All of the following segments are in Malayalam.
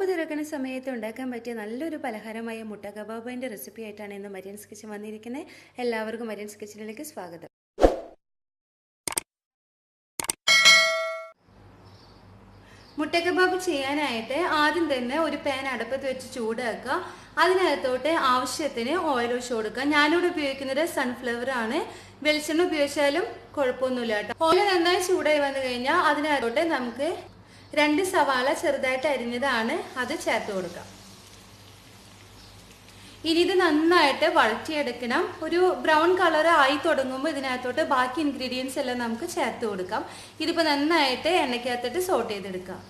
നോമ്പ് തുറക്കുന്ന സമയത്ത് ഉണ്ടാക്കാൻ പറ്റിയ നല്ലൊരു പലഹാരമായ മുട്ട കബാബിൻ്റെ റെസിപ്പി ആയിട്ടാണ് ഇന്ന് മരിയൻസ് കിച്ചൻ വന്നിരിക്കുന്നത്. എല്ലാവർക്കും മരിയൻസ് കിച്ചണിലേക്ക് സ്വാഗതം. മുട്ട കബാബ് ചെയ്യാനായിട്ട് ആദ്യം തന്നെ ഒരു പാൻ അടുപ്പത്ത് വെച്ച് ചൂടാക്കുക. അതിനകത്തോട്ട് ആവശ്യത്തിന് ഓയിൽ ഒഴിച്ച് കൊടുക്കുക. ഞാനിവിടെ ഉപയോഗിക്കുന്നത് സൺഫ്ലവർ ആണ്. വെളിച്ചെണ്ണ ഉപയോഗിച്ചാലും കുഴപ്പമൊന്നുമില്ല കേട്ടോ. ഓയിൽ നന്നായി ചൂടായി വന്നു കഴിഞ്ഞാൽ അതിനകത്തോട്ട് നമുക്ക് 2 സവാള ചെറുതായിട്ട് അരിഞ്ഞതാണ് അത് ചേർത്ത് കൊടുക്കാം. ഇനി ഇത് നന്നായിട്ട് വഴറ്റിയെടുക്കണം. ഒരു ബ്രൗൺ കളർ ആയി തുടങ്ങുമ്പോൾ ഇതിനകത്തോട്ട് ബാക്കി ഇൻഗ്രീഡിയൻസ് എല്ലാം നമുക്ക് ചേർത്ത് കൊടുക്കാം. ഇതിപ്പോൾ നന്നായിട്ട് എണ്ണയ്ക്കകത്തിട്ട് സോട്ട് ചെയ്തെടുക്കാം.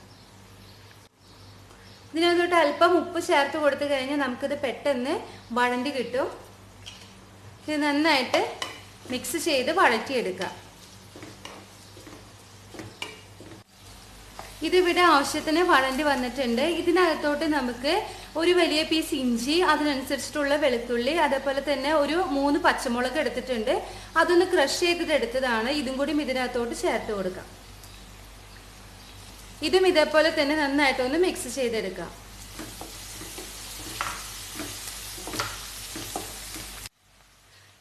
ഇതിനകത്തോട്ട് അല്പം ഉപ്പ് ചേർത്ത് കൊടുത്തു കഴിഞ്ഞാൽ നമുക്കിത് പെട്ടെന്ന് വഴണ്ടി കിട്ടും. ഇത് നന്നായിട്ട് മിക്സ് ചെയ്ത് വഴറ്റിയെടുക്കാം. ഇതിവിടെ ആവശ്യത്തിന് വഴണ്ടി വന്നിട്ടുണ്ട്. ഇതിനകത്തോട്ട് നമുക്ക് ഒരു വലിയ പീസ് ഇഞ്ചി, അതിനനുസരിച്ചിട്ടുള്ള വെളുത്തുള്ളി, അതേപോലെ തന്നെ ഒരു 3 പച്ചമുളക് എടുത്തിട്ടുണ്ട്. അതൊന്ന് ക്രഷ് ചെയ്തിട്ട് എടുത്തതാണ്. ഇതും കൂടി ഇതിനകത്തോട്ട് ചേർത്ത് കൊടുക്കാം. ഇതും ഇതേപോലെ തന്നെ നന്നായിട്ടൊന്ന് മിക്സ് ചെയ്തെടുക്കാം.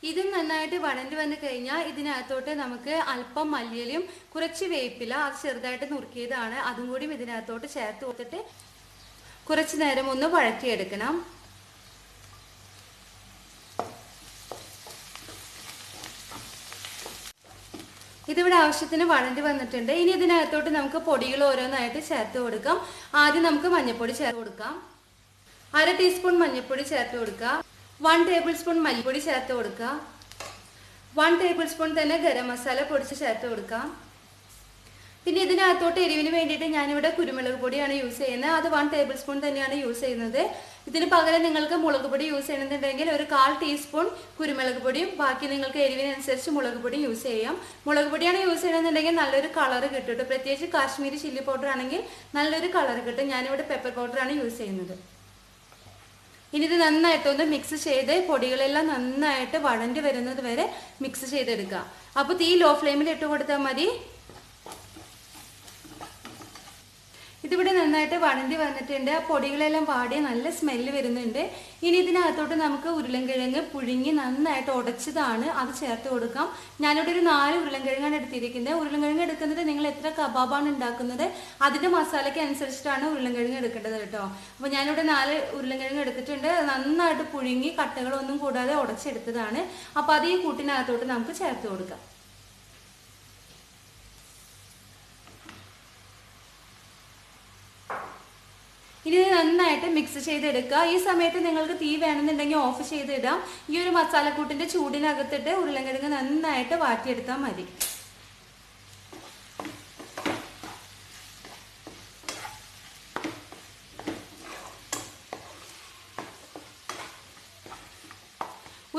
ഇതും നന്നായിട്ട് വഴണ്ടി വന്നു കഴിഞ്ഞാൽ ഇതിനകത്തോട്ട് നമുക്ക് അല്പം മല്ലിയിലയും കുറച്ച് വേപ്പില അത് ചെറുതായിട്ട് നുറുക്കിയതാണ് അതും കൂടി ഇതിനകത്തോട്ട് ചേർത്ത് കൊടുത്തിട്ട് കുറച്ച് നേരം ഒന്ന് വഴറ്റിയെടുക്കണം. ഇതിവിടെ ആവശ്യത്തിന് വഴണ്ടി വന്നിട്ടുണ്ട്. ഇനി ഇതിനകത്തോട്ട് നമുക്ക് പൊടികൾ ഓരോന്നായിട്ട് ചേർത്ത് കൊടുക്കാം. ആദ്യം നമുക്ക് മഞ്ഞൾപ്പൊടി ചേർത്ത് കൊടുക്കാം. 1/2 ടീസ്പൂൺ മഞ്ഞൾപ്പൊടി ചേർത്ത് കൊടുക്കുക. 1 ടേബിൾ സ്പൂൺ മല്ലിപ്പൊടി ചേർത്ത് കൊടുക്കുക. 1 ടേബിൾ സ്പൂൺ തന്നെ ഗരം മസാല പൊടിച്ച് ചേർത്ത് കൊടുക്കാം. പിന്നെ ഇതിനകത്തോട്ട് എരിവിന് വേണ്ടിയിട്ട് ഞാനിവിടെ കുരുമുളക് പൊടിയാണ് യൂസ് ചെയ്യുന്നത്. അത് 1 ടേബിൾ സ്പൂൺ തന്നെയാണ് യൂസ് ചെയ്യുന്നത്. ഇതിന് പകരം നിങ്ങൾക്ക് മുളക് പൊടി യൂസ് ചെയ്യണമെന്നുണ്ടെങ്കിൽ ഒരു 1/4 ടീസ്പൂൺ കുരുമുളക് പൊടിയും ബാക്കി നിങ്ങൾക്ക് എരിവിനനുസരിച്ച് മുളക് പൊടി യൂസ് ചെയ്യാം. മുളക് പൊടിയാണ് യൂസ് ചെയ്യണമെന്നുണ്ടെങ്കിൽ നല്ലൊരു കളർ കിട്ടും. പ്രത്യേകിച്ച് കാശ്മീരി ചില്ലി പൗഡർ ആണെങ്കിൽ നല്ലൊരു കളർ കിട്ടും. ഞാനിവിടെ പെപ്പർ പൗഡറാണ് യൂസ് ചെയ്യുന്നത്. ഇനി ഇത് നന്നായിട്ടൊന്ന് മിക്സ് ചെയ്ത് പൊടികളെല്ലാം നന്നായിട്ട് വഴണ്ടി വരുന്നത് വരെ മിക്സ് ചെയ്തെടുക്കുക. അപ്പോൾ തീ ലോ ഫ്ലെയിമിൽ ഇട്ട് കൊടുത്താൽ മതി. ഇതിവിടെ നന്നായിട്ട് വഴണ്ടി വന്നിട്ടുണ്ട്. ആ പൊടികളെല്ലാം വാടിയ നല്ല സ്മെല്ല് വരുന്നുണ്ട്. ഇനി ഇതിനകത്തോട്ട് നമുക്ക് ഉരുളൻകിഴങ്ങ് പുഴുങ്ങി നന്നായിട്ട് ഉടച്ചതാണ് അത് ചേർത്ത് കൊടുക്കാം. ഞാനിവിടെ ഒരു 4 ഉരുളൻകിഴങ്ങാണ് എടുത്തിരിക്കുന്നത്. ഉരുളൻകിഴങ്ങ് എടുക്കുന്നത് നിങ്ങൾ എത്ര കബാബാണ് ഉണ്ടാക്കുന്നത് അതിൻ്റെ മസാലയ്ക്ക് അനുസരിച്ചിട്ടാണ് ഉരുളൻകിഴങ്ങ് എടുക്കേണ്ടത് കേട്ടോ. അപ്പോൾ ഞാനിവിടെ 4 ഉരുളൻകിഴങ്ങ് എടുത്തിട്ടുണ്ട്. നന്നായിട്ട് പുഴുങ്ങി കട്ടകളൊന്നും കൂടാതെ ഉടച്ചെടുത്തതാണ്. അപ്പോൾ അത് ഈ കൂട്ടിനകത്തോട്ട് നമുക്ക് ചേർത്ത് കൊടുക്കാം. ഇനി നന്നായിട്ട് മിക്സ് ചെയ്തെടുക്കുക. ഈ സമയത്ത് നിങ്ങൾക്ക് തീ വേണമെന്നുണ്ടെങ്കിൽ ഓഫ് ചെയ്തിടാം. ഈ ഒരു മസാലക്കൂട്ടിന്റെ ചൂടിനകത്തിട്ട് ഉരുളൻകിഴങ്ങ് നന്നായിട്ട് വാട്ടിയെടുത്താൽ മതി.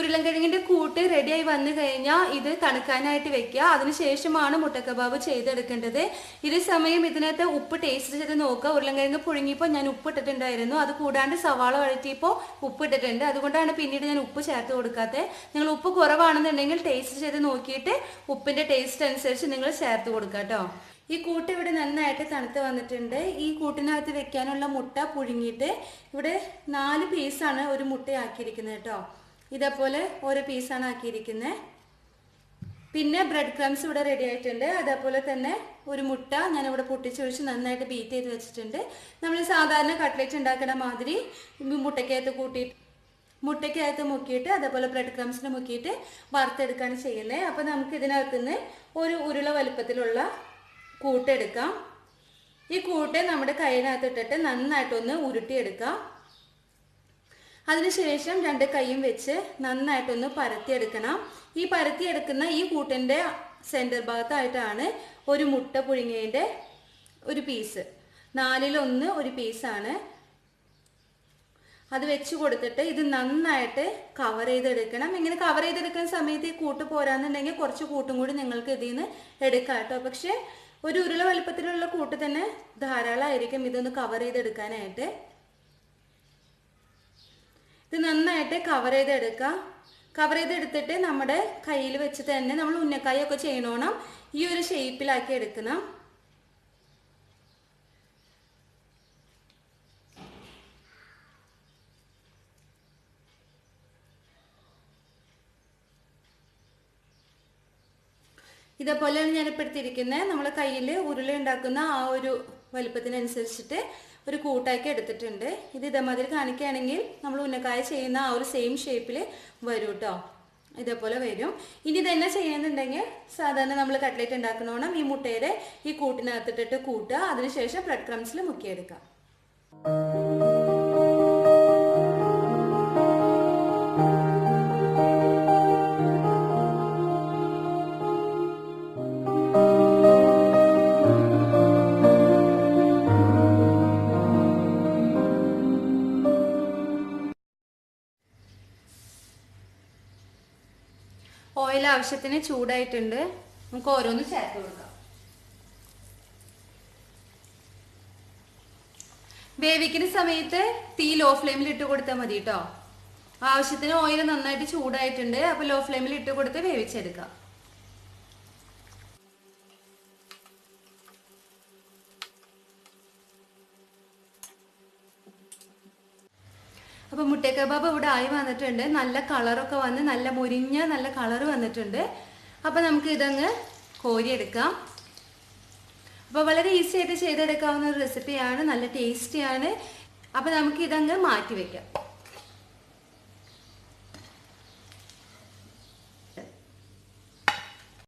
ഉരുളൻകിഴങ്ങിന്റെ കൂട്ട് റെഡിയായി വന്നു കഴിഞ്ഞാൽ ഇത് തണുക്കാനായിട്ട് വെക്കുക. അതിനുശേഷമാണ് മുട്ട കബാബ് ചെയ്തെടുക്കേണ്ടത്. ഇതേ സമയം ഇതിനകത്ത് ഉപ്പ് ടേസ്റ്റ് ചെയ്ത് നോക്കുക. ഉരുളൻകിഴങ്ങ് പുഴുങ്ങിയപ്പോൾ ഞാൻ ഉപ്പ് ഇട്ടിട്ടുണ്ടായിരുന്നു. അത് കൂടാണ്ട് സവാള വഴറ്റിയപ്പോൾ ഉപ്പ് ഇട്ടിട്ടുണ്ട്. അതുകൊണ്ടാണ് പിന്നീട് ഞാൻ ഉപ്പ് ചേർത്ത് കൊടുക്കാത്തത്. നിങ്ങൾ ഉപ്പ് കുറവാണെന്നുണ്ടെങ്കിൽ ടേസ്റ്റ് ചെയ്ത് നോക്കിയിട്ട് ഉപ്പിന്റെ ടേസ്റ്റ് അനുസരിച്ച് നിങ്ങൾ ചേർത്ത് കൊടുക്കുക കേട്ടോ. ഈ കൂട്ട് ഇവിടെ നന്നായിട്ട് തണുത്ത് വന്നിട്ടുണ്ട്. ഈ കൂട്ടിനകത്ത് വെക്കാനുള്ള മുട്ട പുഴുങ്ങിയിട്ട് ഇവിടെ 4 പീസാണ് ഒരു മുട്ടയാക്കിയിരിക്കുന്നത് കേട്ടോ. ഇതേപോലെ ഓരോ പീസാണ് ആക്കിയിരിക്കുന്നത്. പിന്നെ ബ്രെഡ് ക്രംസ് ഇവിടെ റെഡി ആയിട്ടുണ്ട്. അതേപോലെ തന്നെ ഒരു മുട്ട ഞാനിവിടെ പൊട്ടിച്ചൊഴിച്ച് നന്നായിട്ട് ബീറ്റ് ചെയ്ത് വെച്ചിട്ടുണ്ട്. നമ്മൾ സാധാരണ കട്ട്ലേറ്റ് ഉണ്ടാക്കുന്ന മാതിരി മുട്ടയ്ക്കകത്ത് മുക്കിയിട്ട് അതേപോലെ ബ്രെഡ് ക്രംസിന് മുക്കിയിട്ട് വറുത്തെടുക്കുകയാണ് ചെയ്യുന്നത്. അപ്പോൾ നമുക്ക് ഇതിനകത്തുനിന്ന് ഒരു ഉരുള വലുപ്പത്തിലുള്ള കൂട്ടെടുക്കാം. ഈ കൂട്ട് നമ്മുടെ കൈയിനകത്തിട്ടിട്ട് നന്നായിട്ടൊന്ന് ഉരുട്ടിയെടുക്കാം. അതിനുശേഷം 2 കൈയും വെച്ച് നന്നായിട്ടൊന്ന് പരത്തിയെടുക്കണം. ഈ പരത്തിയെടുക്കുന്ന ഈ കൂട്ടിൻ്റെ സെൻറ്റർ ഭാഗത്തായിട്ടാണ് ഒരു മുട്ട പുഴുങ്ങിയതിൻ്റെ ഒരു പീസ്, 4-1 ഒരു പീസാണ്. അത് വെച്ച് കൊടുത്തിട്ട് ഇത് നന്നായിട്ട് കവർ ചെയ്തെടുക്കണം. ഇങ്ങനെ കവർ ചെയ്തെടുക്കുന്ന സമയത്ത് ഈ കൂട്ട് പോരാന്നുണ്ടെങ്കിൽ കുറച്ച് കൂട്ടും കൂടി നിങ്ങൾക്ക് ഇതിൽ നിന്ന് എടുക്കാം കേട്ടോ. പക്ഷേ ഒരു ഉരുള വലുപ്പത്തിലുള്ള കൂട്ട് തന്നെ ധാരാളമായിരിക്കും ഇതൊന്ന് കവർ ചെയ്തെടുക്കാനായിട്ട്. ഇത് നന്നായിട്ട് കവർ ചെയ്തെടുക്കുക. കവർ ചെയ്തെടുത്തിട്ട് നമ്മുടെ കയ്യിൽ വെച്ച് തന്നെ നമ്മൾ ഉന്നക്കായൊക്കെ ചെയ്യണം ഈ ഒരു ഷേപ്പിലാക്കി എടുക്കണം. ഇതേപോലെയാണ് ഞാനിപ്പോൾ എടുത്തിരിക്കുന്നത്. നമ്മളെ കയ്യിൽ ഉരുള ഉണ്ടാക്കുന്ന ആ ഒരു വലുപ്പത്തിനനുസരിച്ചിട്ട് ഒരു കൂട്ടാക്കി എടുത്തിട്ടുണ്ട്. ഇത് ഇതേമാതിരി കാണിക്കുകയാണെങ്കിൽ നമ്മൾ ഉന്നക്കായ ചെയ്യുന്ന ആ ഒരു സെയിം ഷേപ്പിൽ വരും കേട്ടോ. ഇതേപോലെ വരും. ഇനി ഇതെന്നെ ചെയ്യുന്നുണ്ടെങ്കിൽ സാധാരണ നമ്മൾ കട്ട്ലേറ്റ് ഉണ്ടാക്കണോണം ഈ മുട്ടയുടെ ഈ കൂട്ടിനകത്തിട്ടിട്ട് കൂട്ടുക. അതിനുശേഷം ബ്രെഡ് ക്രംസിൽ മുക്കിയെടുക്കാം. ഓയിൽ ആവശ്യത്തിന് ചൂടായിട്ടുണ്ട്. നമുക്ക് ഓരോന്ന് ചേർത്ത് കൊടുക്കാം. വേവിക്കുന്ന സമയത്ത് തീ ലോ ഫ്ലെയിമിൽ ഇട്ട് കൊടുത്താൽ മതി കേട്ടോ. ആവശ്യത്തിന് ഓയിൽ നന്നായിട്ട് ചൂടായിട്ടുണ്ട്. അപ്പോൾ ലോ ഫ്ലെയിമിൽ ഇട്ട് കൊടുത്ത് വേവിച്ചെടുക്കാം. അപ്പോൾ മുട്ട കബാബ് ഇവിടെ ആയി വന്നിട്ടുണ്ട്. നല്ല കളറൊക്കെ വന്ന് നല്ല മുരിഞ്ഞ നല്ല കളർ വന്നിട്ടുണ്ട്. അപ്പോൾ നമുക്ക് ഇതങ്ങ് കോരിയെടുക്കാം. അപ്പോൾ വളരെ ഈസി ആയിട്ട് ചെയ്തെടുക്കാവുന്ന ഒരു റെസിപ്പിയാണ്. നല്ല ടേസ്റ്റിയാണ്. അപ്പോൾ നമുക്ക് ഇതങ്ങ് മാറ്റി വെക്കാം.